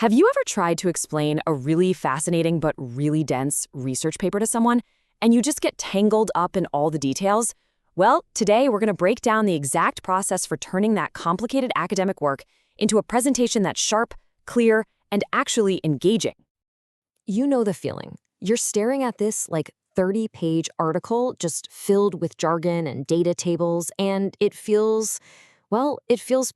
Have you ever tried to explain a really fascinating but really dense research paper to someone, and you just get tangled up in all the details? Well, today we're going to break down the exact process for turning that complicated academic work into a presentation that's sharp, clear, and actually engaging. You know the feeling. You're staring at this 30-page article just filled with jargon and data tables, and it feels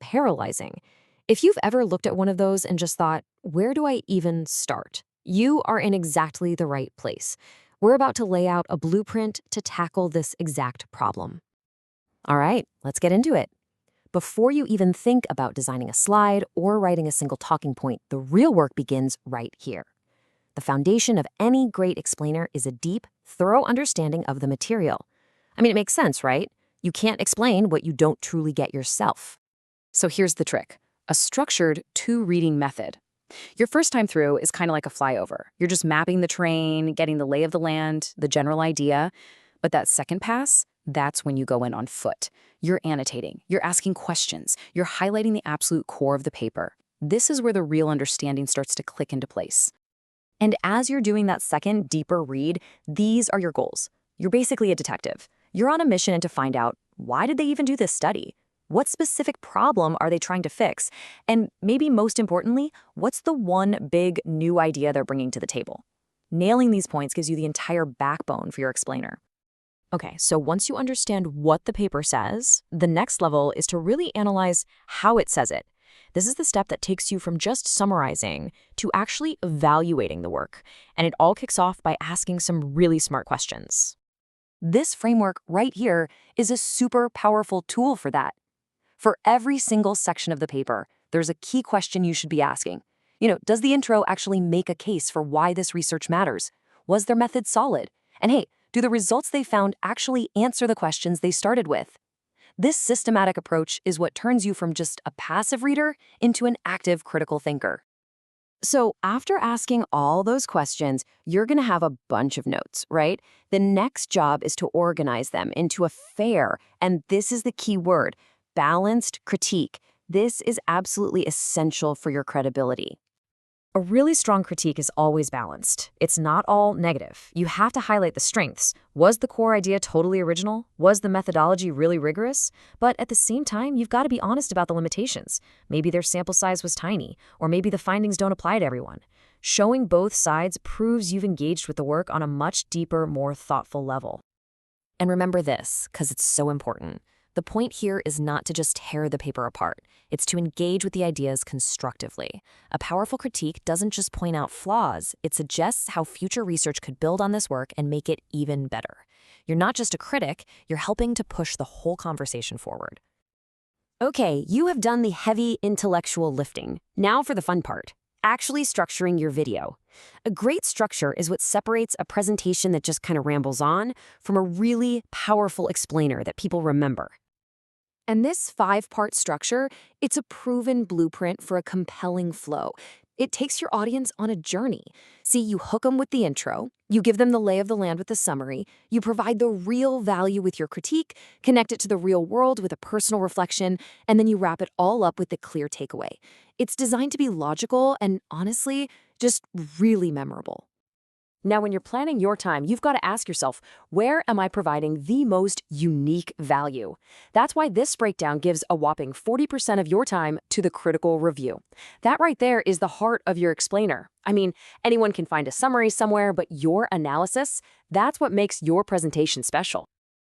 paralyzing. If you've ever looked at one of those and just thought, where do I even start? You are in exactly the right place. We're about to lay out a blueprint to tackle this exact problem. All right, let's get into it. Before you even think about designing a slide or writing a single talking point, the real work begins right here. The foundation of any great explainer is a deep, thorough understanding of the material. I mean, it makes sense, right? You can't explain what you don't truly get yourself. So here's the trick. A structured two-reading method. Your first time through is kind of like a flyover. You're just mapping the terrain, getting the lay of the land, the general idea. But that second pass, that's when you go in on foot. You're annotating, you're asking questions, you're highlighting the absolute core of the paper. This is where the real understanding starts to click into place. And as you're doing that second, deeper read, these are your goals. You're basically a detective. You're on a mission to find out, why did they even do this study? What specific problem are they trying to fix? And maybe most importantly, what's the one big new idea they're bringing to the table? Nailing these points gives you the entire backbone for your explainer. Okay, so once you understand what the paper says, the next level is to really analyze how it says it. This is the step that takes you from just summarizing to actually evaluating the work. And it all kicks off by asking some really smart questions. This framework right here is a super powerful tool for that. For every single section of the paper, there's a key question you should be asking. Does the intro actually make a case for why this research matters? Was their method solid? And hey, do the results they found actually answer the questions they started with? This systematic approach is what turns you from just a passive reader into an active critical thinker. So after asking all those questions, you're going to have a bunch of notes, right? The next job is to organize them into a fair, and this is the key word, balanced critique. This is absolutely essential for your credibility. A really strong critique is always balanced. It's not all negative. You have to highlight the strengths. Was the core idea totally original? Was the methodology really rigorous? But at the same time, you've got to be honest about the limitations. Maybe their sample size was tiny, or maybe the findings don't apply to everyone. Showing both sides proves you've engaged with the work on a much deeper, more thoughtful level. And remember this, because it's so important. The point here is not to just tear the paper apart. It's to engage with the ideas constructively. A powerful critique doesn't just point out flaws, it suggests how future research could build on this work and make it even better. You're not just a critic, you're helping to push the whole conversation forward. Okay, you have done the heavy intellectual lifting. Now for the fun part, actually structuring your video. A great structure is what separates a presentation that just kind of rambles on from a really powerful explainer that people remember. And this 5-part structure, it's a proven blueprint for a compelling flow. It takes your audience on a journey. See, you hook them with the intro, you give them the lay of the land with the summary, you provide the real value with your critique, connect it to the real world with a personal reflection, and then you wrap it all up with the clear takeaway. It's designed to be logical and, honestly, just really memorable. Now, when you're planning your time, you've got to ask yourself, where am I providing the most unique value? That's why this breakdown gives a whopping 40% of your time to the critical review. That right there is the heart of your explainer. I mean, anyone can find a summary somewhere, but your analysis, that's what makes your presentation special.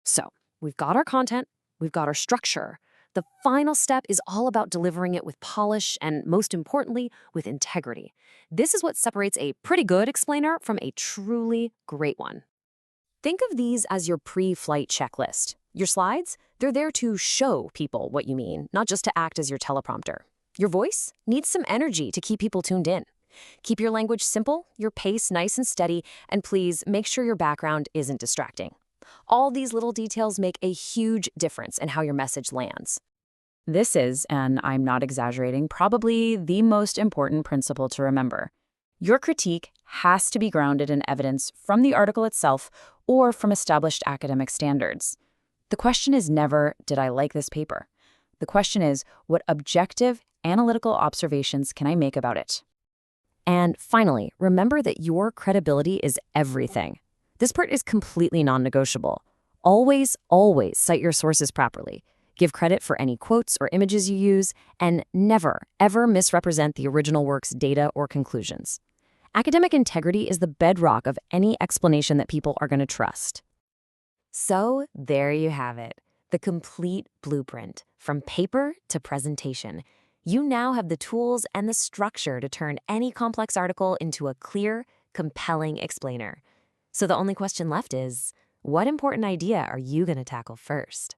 So, we've got our content, we've got our structure. The final step is all about delivering it with polish and, most importantly, with integrity. This is what separates a pretty good explainer from a truly great one. Think of these as your pre-flight checklist. Your slides, they're there to show people what you mean, not just to act as your teleprompter. Your voice needs some energy to keep people tuned in. Keep your language simple, your pace nice and steady, and please make sure your background isn't distracting. All these little details make a huge difference in how your message lands. This is, and I'm not exaggerating, probably the most important principle to remember. Your critique has to be grounded in evidence from the article itself or from established academic standards. The question is never, did I like this paper? The question is, what objective, analytical observations can I make about it? And finally, remember that your credibility is everything. This part is completely non-negotiable. Always, always cite your sources properly. Give credit for any quotes or images you use, and never, ever misrepresent the original work's data or conclusions. Academic integrity is the bedrock of any explanation that people are going to trust. So there you have it, the complete blueprint, from paper to presentation. You now have the tools and the structure to turn any complex article into a clear, compelling explainer. So the only question left is, what important idea are you going to tackle first?